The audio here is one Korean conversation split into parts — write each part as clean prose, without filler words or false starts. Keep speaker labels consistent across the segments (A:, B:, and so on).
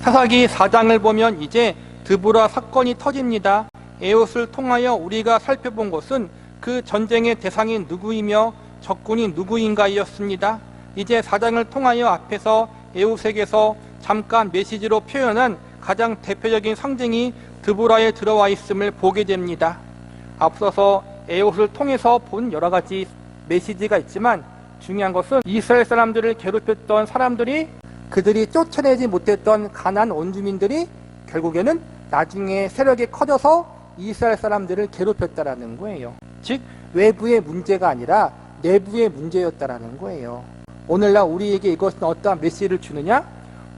A: 사사기 4장을 보면 이제 드보라 사건이 터집니다. 에봇을 통하여 우리가 살펴본 것은 그 전쟁의 대상이 누구이며 적군이 누구인가이었습니다. 이제 4장을 통하여 앞에서 에봇에게서 잠깐 메시지로 표현한 가장 대표적인 상징이 드보라에 들어와 있음을 보게 됩니다. 앞서서 에봇을 통해서 본 여러 가지 메시지가 있지만 중요한 것은 이스라엘 사람들을 괴롭혔던 사람들이 그들이 쫓아내지 못했던 가나안 원주민들이 결국에는 나중에 세력이 커져서 이스라엘 사람들을 괴롭혔다라는 거예요. 즉 외부의 문제가 아니라 내부의 문제였다라는 거예요. 오늘날 우리에게 이것은 어떠한 메시지를 주느냐?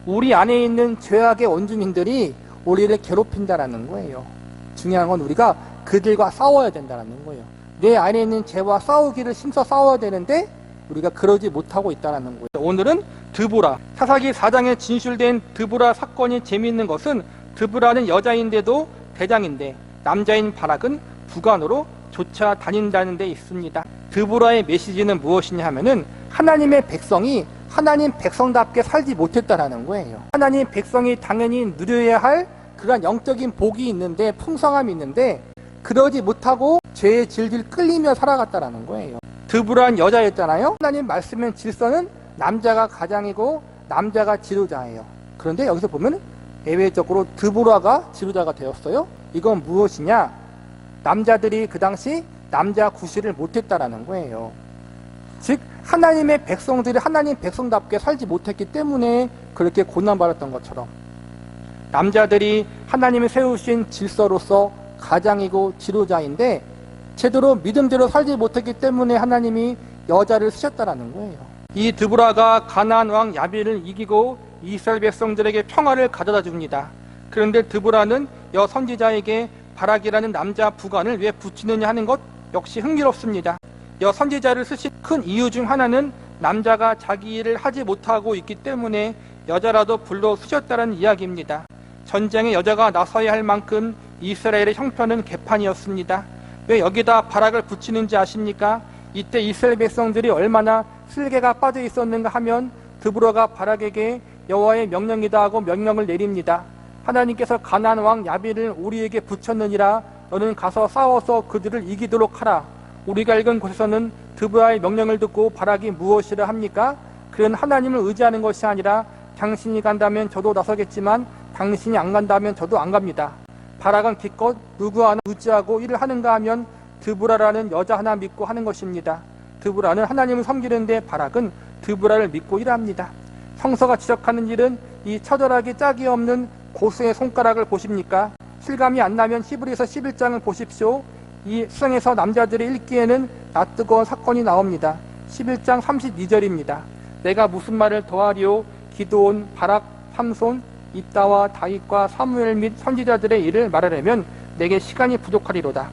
A: 우리 안에 있는 죄악의 원주민들이 우리를 괴롭힌다라는 거예요. 중요한 건 우리가 그들과 싸워야 된다는 거예요. 내 안에 있는 죄와 싸우기를 힘써 싸워야 되는데 우리가 그러지 못하고 있다는 거예요. 오늘은 드보라, 사사기 4장에 진술된 드보라 사건이 재미있는 것은 드보라는 여자인데도 대장인데 남자인 바락은 부관으로 쫓아다닌다는 데 있습니다. 드보라의 메시지는 무엇이냐 하면은 하나님의 백성이 하나님 백성답게 살지 못했다라는 거예요. 하나님 백성이 당연히 누려야 할 그런 영적인 복이 있는데 풍성함이 있는데 그러지 못하고 죄에 질질 끌리며 살아갔다라는 거예요. 드보라는 여자였잖아요. 하나님 말씀의 질서는 남자가 가장이고 남자가 지도자예요. 그런데 여기서 보면 예외적으로 드보라가 지도자가 되었어요. 이건 무엇이냐? 남자들이 그 당시 남자 구실을 못했다라는 거예요. 즉 하나님의 백성들이 하나님 백성답게 살지 못했기 때문에 그렇게 고난받았던 것처럼 남자들이 하나님이 세우신 질서로서 가장이고 지도자인데 제대로 믿음대로 살지 못했기 때문에 하나님이 여자를 쓰셨다라는 거예요. 이 드보라가 가나안 왕 야빈을 이기고 이스라엘 백성들에게 평화를 가져다 줍니다. 그런데 드보라는 여 선지자에게 바락이라는 남자 부관을 왜 붙이느냐 하는 것 역시 흥미롭습니다. 여 선지자를 쓰신 큰 이유 중 하나는 남자가 자기 일을 하지 못하고 있기 때문에 여자라도 불러 쓰셨다는 이야기입니다. 전쟁에 여자가 나서야 할 만큼 이스라엘의 형편은 개판이었습니다. 왜 여기다 바락을 붙이는지 아십니까? 이때 이스라엘 백성들이 얼마나 쓸개가 빠져 있었는가 하면 드보라가 바락에게 여호와의 명령이다 하고 명령을 내립니다. 하나님께서 가나안 왕 야빈을 우리에게 붙였느니라. 너는 가서 싸워서 그들을 이기도록 하라. 우리가 읽은 곳에서는 드보라의 명령을 듣고 바락이 무엇이라 합니까? 그는 하나님을 의지하는 것이 아니라 당신이 간다면 저도 나서겠지만 당신이 안 간다면 저도 안 갑니다. 바락은 기껏 누구 하나 의지하고 일을 하는가 하면 드보라라는 여자 하나 믿고 하는 것입니다. 드보라는 하나님을 섬기는데 바락은 드보라를 믿고 일합니다. 성서가 지적하는 일은 이 처절하기 짝이 없는 고수의 손가락을 보십니까? 실감이 안 나면 히브리서 11장을 보십시오. 이 수상에서 남자들이 읽기에는 낯뜨거운 사건이 나옵니다. 11장 32절입니다. 내가 무슨 말을 더하리오? 기드온, 바락, 삼손, 입다와 다윗과 사무엘 및 선지자들의 일을 말하려면 내게 시간이 부족하리로다.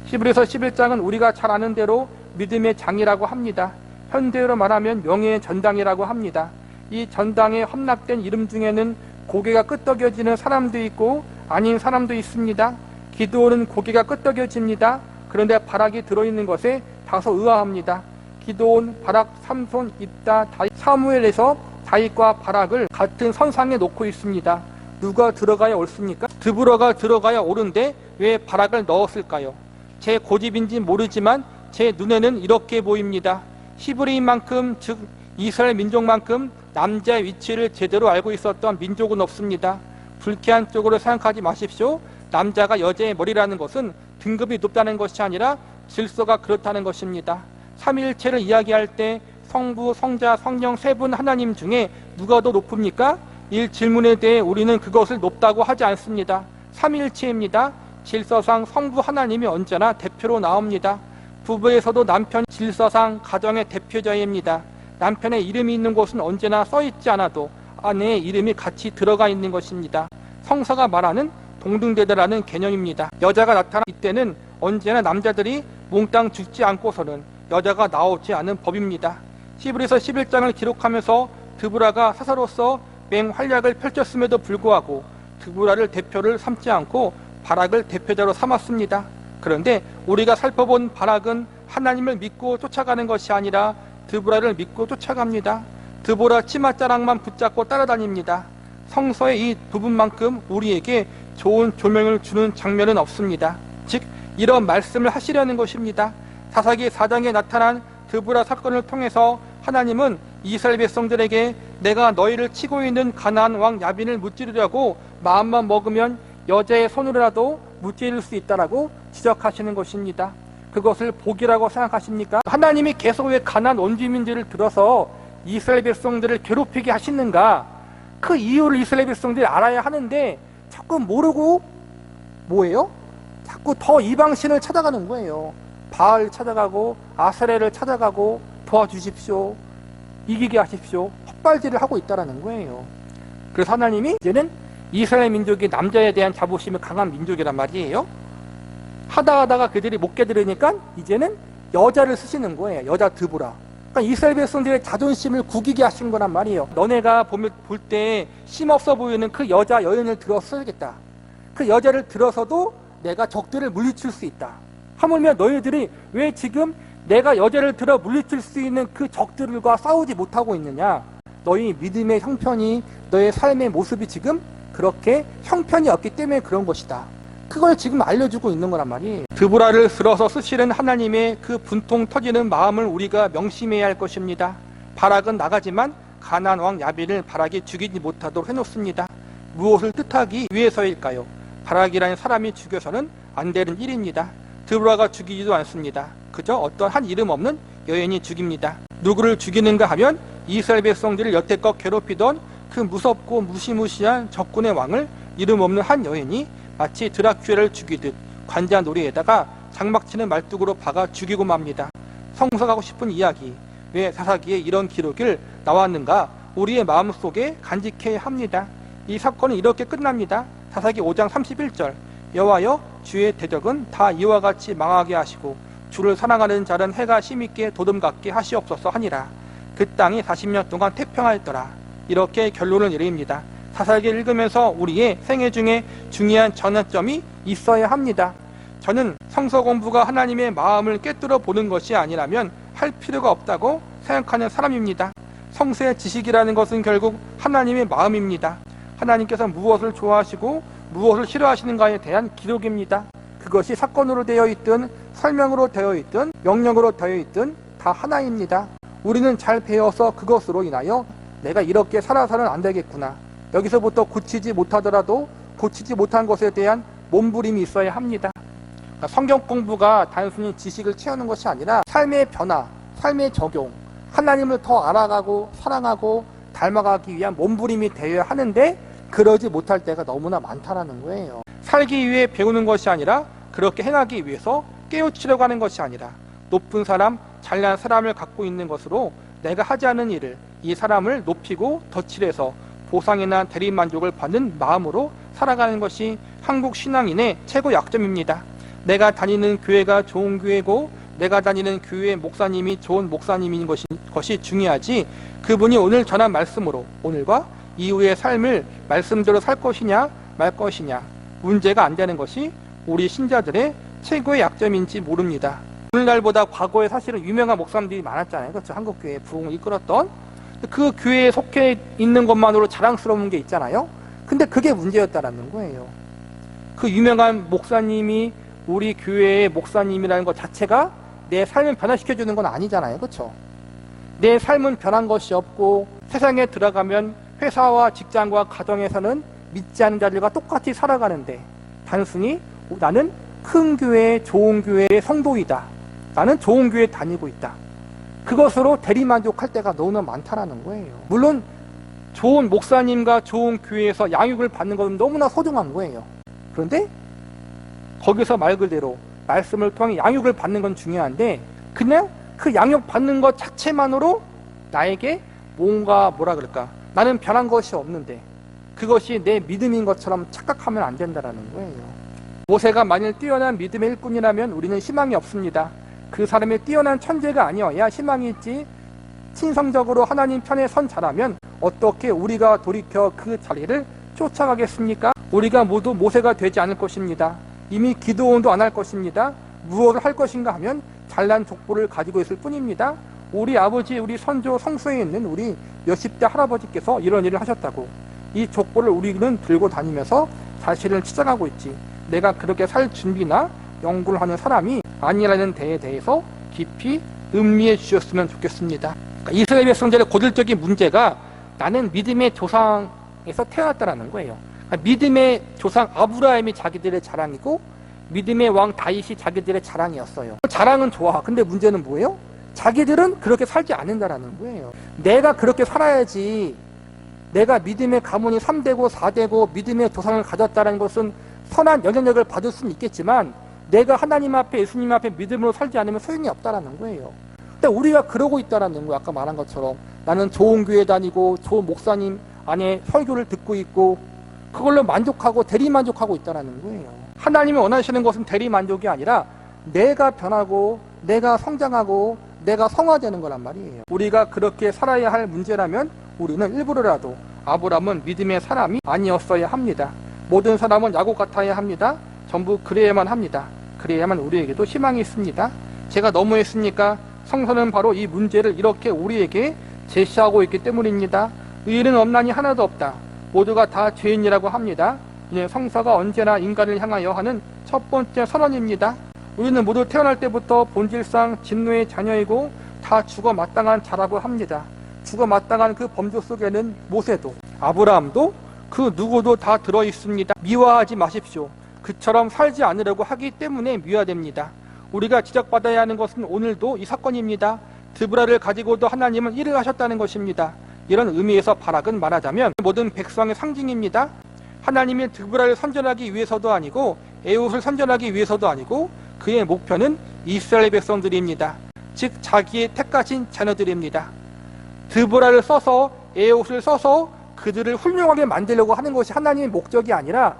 A: 히브리서 11장은 우리가 잘 아는 대로 믿음의 장이라고 합니다. 현대로 말하면 명예의 전당이라고 합니다. 이 전당에 헌납된 이름 중에는 고개가 끄덕여지는 사람도 있고 아닌 사람도 있습니다. 기드온은 고개가 끄덕여집니다. 그런데 바락이 들어있는 것에 다소 의아합니다. 기드온, 바락, 삼손, 입다, 다윗, 사무엘에서 다윗과 바락을 같은 선상에 놓고 있습니다. 누가 들어가야 옳습니까? 드보라가 들어가야 옳은데 왜 바락을 넣었을까요? 제 고집인지 모르지만 제 눈에는 이렇게 보입니다. 히브리인만큼 즉 이스라엘 민족만큼 남자의 위치를 제대로 알고 있었던 민족은 없습니다. 불쾌한 쪽으로 생각하지 마십시오. 남자가 여자의 머리라는 것은 등급이 높다는 것이 아니라 질서가 그렇다는 것입니다. 삼위일체를 이야기할 때 성부, 성자, 성령 세 분 하나님 중에 누가 더 높습니까? 이 질문에 대해 우리는 그것을 높다고 하지 않습니다. 삼위일체입니다. 질서상 성부 하나님이 언제나 대표로 나옵니다. 부부에서도 남편 질서상 가정의 대표자입니다. 남편의 이름이 있는 곳은 언제나 써있지 않아도 아내의 이름이 같이 들어가 있는 것입니다. 성서가 말하는 동등되다라는 개념입니다. 여자가 나타난 이때는 언제나 남자들이 몽땅 죽지 않고서는 여자가 나오지 않은 법입니다. 히브리서 11장을 기록하면서 드보라가 사사로서 맹활약을 펼쳤음에도 불구하고 드보라를 대표를 삼지 않고 바락을 대표자로 삼았습니다. 그런데 우리가 살펴본 바락은 하나님을 믿고 쫓아가는 것이 아니라 드보라를 믿고 쫓아갑니다. 드보라 치맛자락만 붙잡고 따라다닙니다. 성서의 이 부분만큼 우리에게 좋은 조명을 주는 장면은 없습니다. 즉 이런 말씀을 하시려는 것입니다. 사사기 4장에 나타난 드보라 사건을 통해서 하나님은 이스라엘 백성들에게 내가 너희를 치고 있는 가나안 왕 야빈을 무찌르려고 마음만 먹으면 여자의 손으로라도 무찌를 수 있다라고 지적하시는 것입니다. 그것을 복이라고 생각하십니까? 하나님이 계속 왜 가나안 원주민들을 들어서 이스라엘 백성들을 괴롭히게 하시는가? 그 이유를 이스라엘 백성들이 알아야 하는데 자꾸 모르고 뭐예요? 자꾸 더 이방신을 찾아가는 거예요. 바알 찾아가고 아세레를 찾아가고 도와주십시오, 이기게 하십시오, 헛발질을 하고 있다는 거예요. 그래서 하나님이 이제는 이스라엘 민족이 남자에 대한 자부심이 강한 민족이란 말이에요. 하다가 그들이 못 깨달으니까 이제는 여자를 쓰시는 거예요. 여자 드보라. 그러니까 이스라엘 백성들의 자존심을 구기게 하신 거란 말이에요. 너네가 볼 때 힘없어 보이는 그 여자 여인을 들어 써야겠다. 그 여자를 들어서도 내가 적들을 물리칠 수 있다. 하물며 너희들이 왜 지금 내가 여자를 들어 물리칠 수 있는 그 적들과 싸우지 못하고 있느냐? 너희 믿음의 형편이, 너의 삶의 모습이 지금 그렇게 형편이 없기 때문에 그런 것이다. 그걸 지금 알려주고 있는 거란 말이에요. 드보라를 들어서 쓰시는 하나님의 그 분통 터지는 마음을 우리가 명심해야 할 것입니다. 바락은 나가지만 가나안 왕 야빈을 바락이 죽이지 못하도록 해놓습니다. 무엇을 뜻하기 위해서일까요? 바락이라는 사람이 죽여서는 안 되는 일입니다. 드보라가 죽이지도 않습니다. 그저 어떤 한 이름 없는 여인이 죽입니다. 누구를 죽이는가 하면 이스라엘 백성들을 여태껏 괴롭히던 그 무섭고 무시무시한 적군의 왕을 이름 없는 한 여인이 마치 드라큘라를 죽이듯 관자놀이에다가 장막치는 말뚝으로 박아 죽이고 맙니다. 성서가고 싶은 이야기, 왜 사사기에 이런 기록이 나왔는가 우리의 마음속에 간직해야 합니다. 이 사건은 이렇게 끝납니다. 사사기 5장 31절, 여호와여 주의 대적은 다 이와 같이 망하게 하시고 주를 사랑하는 자는 해가 힘있게 도듬같게 하시옵소서 하니라. 그 땅이 40년 동안 태평하였더라. 이렇게 결론을 내립니다. 사사기를 읽으면서 우리의 생애 중에 중요한 전환점이 있어야 합니다. 저는 성서 공부가 하나님의 마음을 꿰뚫어 보는 것이 아니라면 할 필요가 없다고 생각하는 사람입니다. 성서의 지식이라는 것은 결국 하나님의 마음입니다. 하나님께서 무엇을 좋아하시고 무엇을 싫어하시는가에 대한 기록입니다. 그것이 사건으로 되어 있든 설명으로 되어 있든 명령으로 되어 있든 다 하나입니다. 우리는 잘 배워서 그것으로 인하여 내가 이렇게 살아서는 안 되겠구나, 여기서부터 고치지 못하더라도 고치지 못한 것에 대한 몸부림이 있어야 합니다. 그러니까 성경 공부가 단순히 지식을 채우는 것이 아니라 삶의 변화, 삶의 적용, 하나님을 더 알아가고 사랑하고 닮아가기 위한 몸부림이 되어야 하는데 그러지 못할 때가 너무나 많다라는 거예요. 살기 위해 배우는 것이 아니라 그렇게 행하기 위해서 깨우치려고 하는 것이 아니라 높은 사람, 잘난 사람을 갖고 있는 것으로 내가 하지 않은 일을 이 사람을 높이고 덧칠해서 보상이나 대리만족을 받는 마음으로 살아가는 것이 한국 신앙인의 최고 약점입니다. 내가 다니는 교회가 좋은 교회고 내가 다니는 교회의 목사님이 좋은 목사님인 것이 중요하지, 그분이 오늘 전한 말씀으로 오늘과 이후의 삶을 말씀대로 살 것이냐 말 것이냐 문제가 안 되는 것이 우리 신자들의 최고의 약점인지 모릅니다. 오늘날보다 과거에 사실은 유명한 목사님들이 많았잖아요. 그렇죠? 한국교회 부흥을 이끌었던 그 교회에 속해 있는 것만으로 자랑스러운 게 있잖아요. 근데 그게 문제였다라는 거예요. 그 유명한 목사님이 우리 교회의 목사님이라는 것 자체가 내 삶을 변화시켜주는 건 아니잖아요. 그렇죠? 내 삶은 변한 것이 없고 세상에 들어가면 회사와 직장과 가정에서는 믿지 않는 자들과 똑같이 살아가는데 단순히 나는 큰 교회, 좋은 교회의 성도이다, 나는 좋은 교회 다니고 있다, 그것으로 대리만족할 때가 너무나 많다라는 거예요. 물론 좋은 목사님과 좋은 교회에서 양육을 받는 것은 너무나 소중한 거예요. 그런데 거기서 말 그대로 말씀을 통해 양육을 받는 건 중요한데 그냥 그 양육 받는 것 자체만으로 나에게 뭔가 나는 변한 것이 없는데 그것이 내 믿음인 것처럼 착각하면 안 된다는 거예요. 모세가 만일 뛰어난 믿음의 일꾼이라면 우리는 희망이 없습니다. 그 사람이 뛰어난 천재가 아니어야 희망이 있지, 신성적으로 하나님 편에 선 자라면 어떻게 우리가 돌이켜 그 자리를 쫓아가겠습니까? 우리가 모두 모세가 되지 않을 것입니다. 이미 기도원도 안 할 것입니다. 무엇을 할 것인가 하면 잘난 족보를 가지고 있을 뿐입니다. 우리 아버지, 우리 선조 성소에 있는 우리 몇십 대 할아버지께서 이런 일을 하셨다고, 이 족보를 우리는 들고 다니면서 자신을 치장하고 있지. 내가 그렇게 살 준비나 연구를 하는 사람이 아니라는 데에 대해서 깊이 음미해 주셨으면 좋겠습니다. 그러니까 이스라엘 백성들의 고질적인 문제가 나는 믿음의 조상에서 태어났다라는 거예요. 그러니까 믿음의 조상 아브라함이 자기들의 자랑이고 믿음의 왕 다윗이 자기들의 자랑이었어요. 자랑은 좋아. 근데 문제는 뭐예요? 자기들은 그렇게 살지 않는다라는 거예요. 내가 그렇게 살아야지. 내가 믿음의 가문이 3대고 4대고 믿음의 조상을 가졌다는 것은 선한 영향력을 받을 수는 있겠지만 내가 하나님 앞에 예수님 앞에 믿음으로 살지 않으면 소용이 없다라는 거예요. 근데 우리가 그러고 있다라는 거예요. 아까 말한 것처럼 나는 좋은 교회 다니고 좋은 목사님 안에 설교를 듣고 있고 그걸로 만족하고 대리만족하고 있다라는 거예요. 하나님이 원하시는 것은 대리만족이 아니라 내가 변하고 내가 성장하고 내가 성화되는 거란 말이에요. 우리가 그렇게 살아야 할 문제라면 우리는 일부러라도 아브라함은 믿음의 사람이 아니었어야 합니다. 모든 사람은 야곱 같아야 합니다. 전부 그래야만 합니다. 그래야만 우리에게도 희망이 있습니다. 제가 너무했으니까 성서는 바로 이 문제를 이렇게 우리에게 제시하고 있기 때문입니다. 의인은 없나니 하나도 없다. 모두가 다 죄인이라고 합니다. 이제 성서가 언제나 인간을 향하여 하는 첫 번째 선언입니다. 우리는 모두 태어날 때부터 본질상 진노의 자녀이고 다 죽어 마땅한 자라고 합니다. 죽어 마땅한 그 범죄 속에는 모세도 아브라함도 그 누구도 다 들어있습니다. 미화하지 마십시오. 그처럼 살지 않으려고 하기 때문에 미화됩니다. 우리가 지적받아야 하는 것은 오늘도 이 사건입니다. 드브라를 가지고도 하나님은 일을 하셨다는 것입니다. 이런 의미에서 바락은 말하자면 모든 백성의 상징입니다. 하나님이 드브라를 선전하기 위해서도 아니고 에웃을 선전하기 위해서도 아니고 그의 목표는 이스라엘 백성들입니다. 즉 자기의 택하신 자녀들입니다. 드브라를 써서 에웃을 써서 그들을 훌륭하게 만들려고 하는 것이 하나님의 목적이 아니라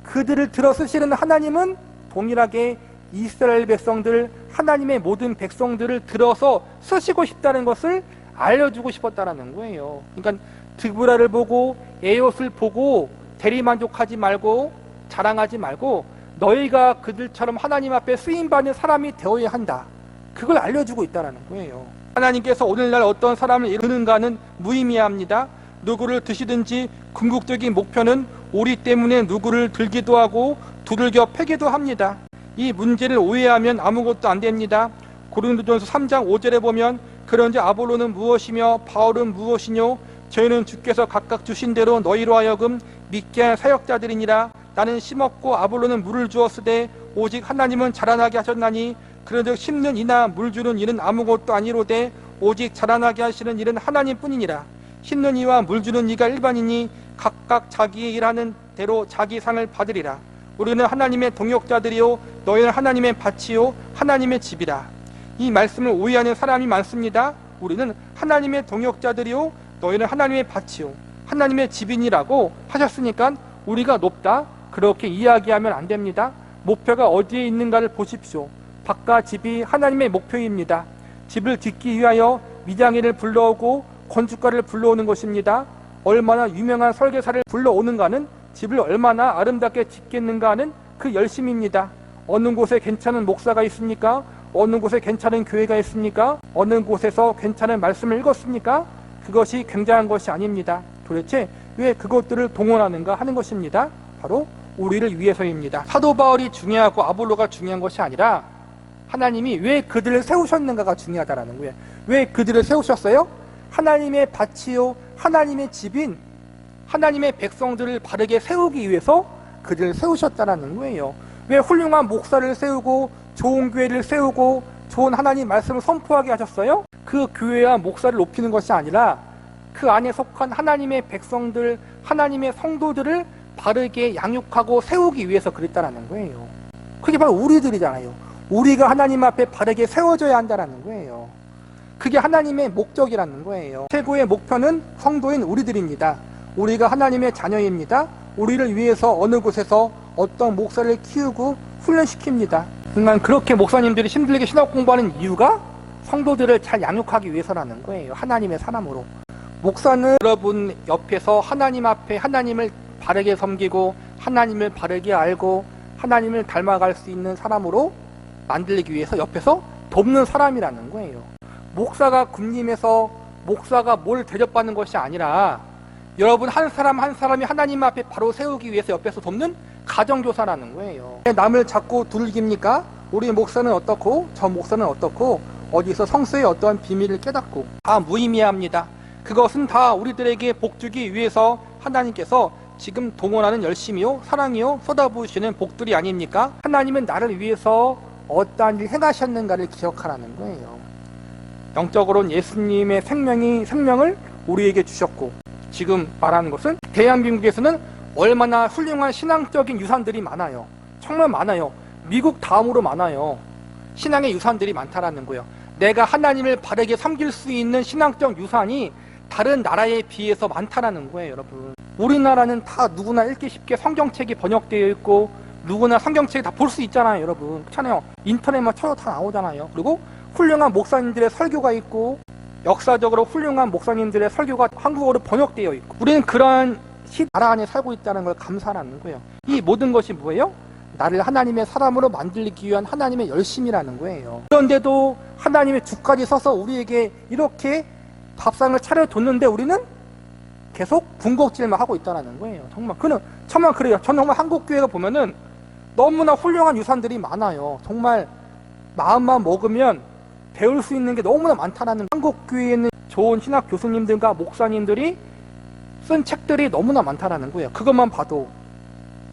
A: 그들을 들어 쓰시는 하나님은 동일하게 이스라엘 백성들, 하나님의 모든 백성들을 들어서 쓰시고 싶다는 것을 알려주고 싶었다는 거예요. 그러니까 드브라를 보고 에옷을 보고 대리만족하지 말고 자랑하지 말고 너희가 그들처럼 하나님 앞에 쓰임받는 사람이 되어야 한다. 그걸 알려주고 있다는 거예요. 하나님께서 오늘날 어떤 사람을 이루는가는 무의미합니다. 누구를 드시든지 궁극적인 목표는 우리 때문에 누구를 들기도 하고 두들겨 패기도 합니다. 이 문제를 오해하면 아무것도 안 됩니다. 고린도전서 3장 5절에 보면 그런지 아볼로는 무엇이며 바울은 무엇이뇨 저희는 주께서 각각 주신 대로 너희로 하여금 믿게 할 사역자들이니라. 나는 심었고 아볼로는 물을 주었으되 오직 하나님은 자라나게 하셨나니 그런즉 심는 이나 물 주는 이는 아무것도 아니로되 오직 자라나게 하시는 일은 하나님뿐이니라. 심는 이와 물 주는 이가 일반이니 각각 자기의 일하는 대로 자기 상을 받으리라. 우리는 하나님의 동역자들이요 너희는 하나님의 밭이요 하나님의 집이라. 이 말씀을 오해하는 사람이 많습니다. 우리는 하나님의 동역자들이요 너희는 하나님의 밭이요 하나님의 집이니라고 하셨으니까 우리가 높다 그렇게 이야기하면 안 됩니다. 목표가 어디에 있는가를 보십시오. 밭과 집이 하나님의 목표입니다. 집을 짓기 위하여 미장이를 불러오고 건축가를 불러오는 것입니다. 얼마나 유명한 설계사를 불러오는가는 집을 얼마나 아름답게 짓겠는가 하는 그 열심입니다. 어느 곳에 괜찮은 목사가 있습니까? 어느 곳에 괜찮은 교회가 있습니까? 어느 곳에서 괜찮은 말씀을 읽었습니까? 그것이 굉장한 것이 아닙니다. 도대체 왜 그것들을 동원하는가 하는 것입니다. 바로 우리를 위해서입니다. 사도 바울이 중요하고 아볼로가 중요한 것이 아니라 하나님이 왜 그들을 세우셨는가가 중요하다라는 거예요. 왜 그들을 세우셨어요? 하나님의 밭이요 하나님의 집인 하나님의 백성들을 바르게 세우기 위해서 그들을 세우셨다라는 거예요. 왜 훌륭한 목사를 세우고 좋은 교회를 세우고 좋은 하나님 말씀을 선포하게 하셨어요? 그 교회와 목사를 높이는 것이 아니라 그 안에 속한 하나님의 백성들, 하나님의 성도들을 바르게 양육하고 세우기 위해서 그랬다라는 거예요. 그게 바로 우리들이잖아요. 우리가 하나님 앞에 바르게 세워져야 한다라는 거예요. 그게 하나님의 목적이라는 거예요. 최고의 목표는 성도인 우리들입니다. 우리가 하나님의 자녀입니다. 우리를 위해서 어느 곳에서 어떤 목사를 키우고 훈련시킵니다. 그러니까 그렇게 목사님들이 힘들게 신학 공부하는 이유가 성도들을 잘 양육하기 위해서라는 거예요. 하나님의 사람으로. 목사는 여러분 옆에서 하나님 앞에 하나님을 바르게 섬기고 하나님을 바르게 알고 하나님을 닮아갈 수 있는 사람으로 만들기 위해서 옆에서 돕는 사람이라는 거예요. 목사가 군림해서 목사가 뭘 대접받는 것이 아니라 여러분 한 사람 한 사람이 하나님 앞에 바로 세우기 위해서 옆에서 돕는 가정교사라는 거예요. 남을 자꾸 두들깁니까? 우리 목사는 어떻고 저 목사는 어떻고 어디서 성서의 어떠한 비밀을 깨닫고 다 무의미합니다. 그것은 다 우리들에게 복 주기 위해서 하나님께서 지금 동원하는 열심이요 사랑이요 쏟아부으시는 복들이 아닙니까? 하나님은 나를 위해서 어떠한 일 행하셨는가를 기억하라는 거예요. 영적으로는 예수님의 생명을 우리에게 주셨고, 지금 말하는 것은 대한민국에서는 얼마나 훌륭한 신앙적인 유산들이 많아요. 정말 많아요. 미국 다음으로 많아요. 신앙의 유산들이 많다라는 거예요. 내가 하나님을 바르게 섬길 수 있는 신앙적 유산이 다른 나라에 비해서 많다라는 거예요, 여러분. 우리나라는 다 누구나 읽기 쉽게 성경책이 번역되어 있고 누구나 성경책이 다 볼 수 있잖아요, 여러분. 그렇잖아요. 인터넷만 쳐도 다 나오잖아요. 그리고 훌륭한 목사님들의 설교가 있고 역사적으로 훌륭한 목사님들의 설교가 한국어로 번역되어 있고 우리는 그러한 나라 안에 살고 있다는 걸 감사하는 거예요. 이 모든 것이 뭐예요? 나를 하나님의 사람으로 만들기 위한 하나님의 열심이라는 거예요. 그런데도 하나님의 주까지 서서 우리에게 이렇게 밥상을 차려줬는데 우리는 계속 군것질만 하고 있다는 거예요. 정말 그래요. 저는 정말 한국교회가 보면은 너무나 훌륭한 유산들이 많아요. 정말 마음만 먹으면 배울 수 있는 게 너무나 많다라는, 한국교회에는 좋은 신학 교수님들과 목사님들이 쓴 책들이 너무나 많다라는 거예요. 그것만 봐도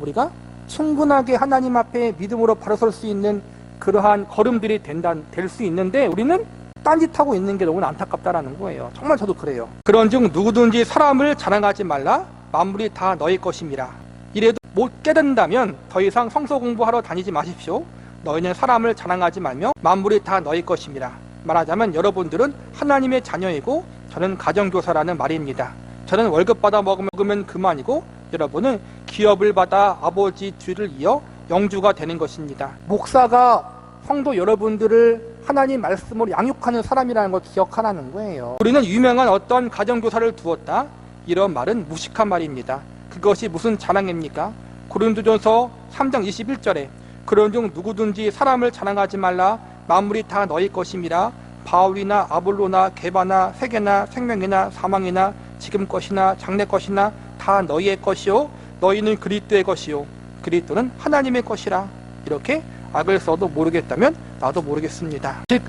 A: 우리가 충분하게 하나님 앞에 믿음으로 바로 설 수 있는 그러한 걸음들이 될 수 있는데 우리는 딴짓하고 있는 게 너무나 안타깝다라는 거예요. 정말 저도 그래요. 그런즉 누구든지 사람을 자랑하지 말라. 만물이 다 너희 것임이라. 이래도 못 깨닫는다면 더 이상 성서 공부하러 다니지 마십시오. 너희는 사람을 자랑하지 말며 만물이 다 너희 것임이라. 말하자면 여러분들은 하나님의 자녀이고 저는 가정교사라는 말입니다. 저는 월급 받아 먹으면 그만이고 여러분은 기업을 받아 아버지 뒤를 이어 영주가 되는 것입니다. 목사가 성도 여러분들을 하나님 말씀으로 양육하는 사람이라는 걸 기억하라는 거예요. 우리는 유명한 어떤 가정교사를 두었다. 이런 말은 무식한 말입니다. 그것이 무슨 자랑입니까? 고린도전서 3장 21절에 그런즉 누구든지 사람을 자랑하지 말라. 만물이 다 너희 것임이라. 바울이나 아볼로나 게바나 세계나 생명이나 사망이나 지금 것이나 장래 것이나 다 너희의 것이요 너희는 그리스도의 것이요 그리스도는 하나님의 것이라. 이렇게 악을 써도 모르겠다면 나도 모르겠습니다. 즉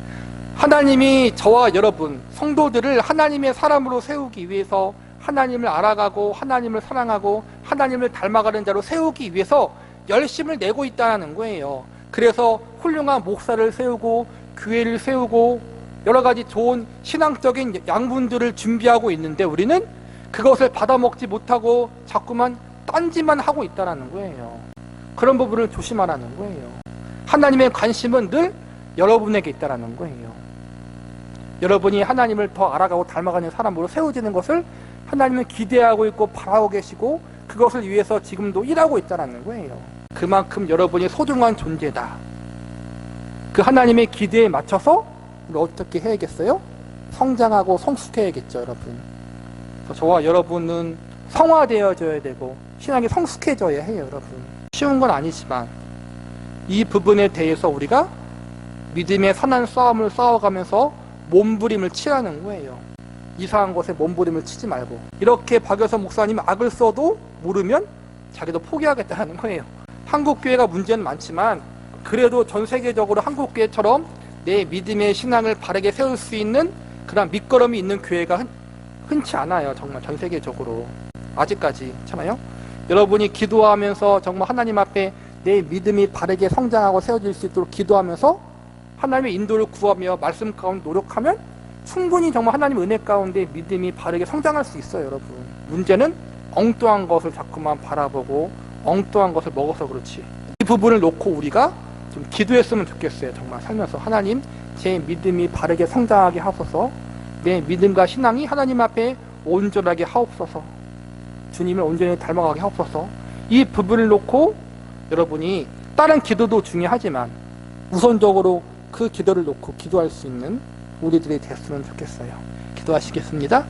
A: 하나님이 저와 여러분 성도들을 하나님의 사람으로 세우기 위해서 하나님을 알아가고 하나님을 사랑하고 하나님을 닮아가는 자로 세우기 위해서 열심을 내고 있다는 거예요. 그래서 훌륭한 목사를 세우고 교회를 세우고 여러 가지 좋은 신앙적인 양분들을 준비하고 있는데 우리는 그것을 받아먹지 못하고 자꾸만 딴지만 하고 있다는 거예요. 그런 부분을 조심하라는 거예요. 하나님의 관심은 늘 여러분에게 있다는 거예요. 여러분이 하나님을 더 알아가고 닮아가는 사람으로 세워지는 것을 하나님은 기대하고 있고 바라고 계시고 그것을 위해서 지금도 일하고 있다는 거예요. 그만큼 여러분이 소중한 존재다. 그 하나님의 기대에 맞춰서 우리 어떻게 해야겠어요? 성장하고 성숙해야겠죠, 여러분. 저와 여러분은 성화되어져야 되고 신앙이 성숙해져야 해요, 여러분. 쉬운 건 아니지만 이 부분에 대해서 우리가 믿음의 선한 싸움을 싸워가면서 몸부림을 치라는 거예요. 이상한 것에 몸부림을 치지 말고 이렇게 박여선 목사님이 악을 써도 모르면 자기도 포기하겠다는 거예요. 한국교회가 문제는 많지만 그래도 전 세계적으로 한국교회처럼 내 믿음의 신앙을 바르게 세울 수 있는 그런 밑거름이 있는 교회가 흔치 않아요. 정말 전 세계적으로 아직까지 그렇잖아요. 여러분이 기도하면서 정말 하나님 앞에 내 믿음이 바르게 성장하고 세워질 수 있도록 기도하면서 하나님의 인도를 구하며 말씀 가운데 노력하면 충분히 정말 하나님의 은혜 가운데 믿음이 바르게 성장할 수 있어요, 여러분. 문제는 엉뚱한 것을 자꾸만 바라보고 엉뚱한 것을 먹어서 그렇지. 이 부분을 놓고 우리가 좀 기도했으면 좋겠어요. 정말 살면서 하나님 제 믿음이 바르게 성장하게 하소서. 내 믿음과 신앙이 하나님 앞에 온전하게 하옵소서. 주님을 온전히 닮아가게 하옵소서. 이 부분을 놓고 여러분이 다른 기도도 중요하지만 우선적으로 그 기도를 놓고 기도할 수 있는 우리들이 됐으면 좋겠어요. 기도하시겠습니다.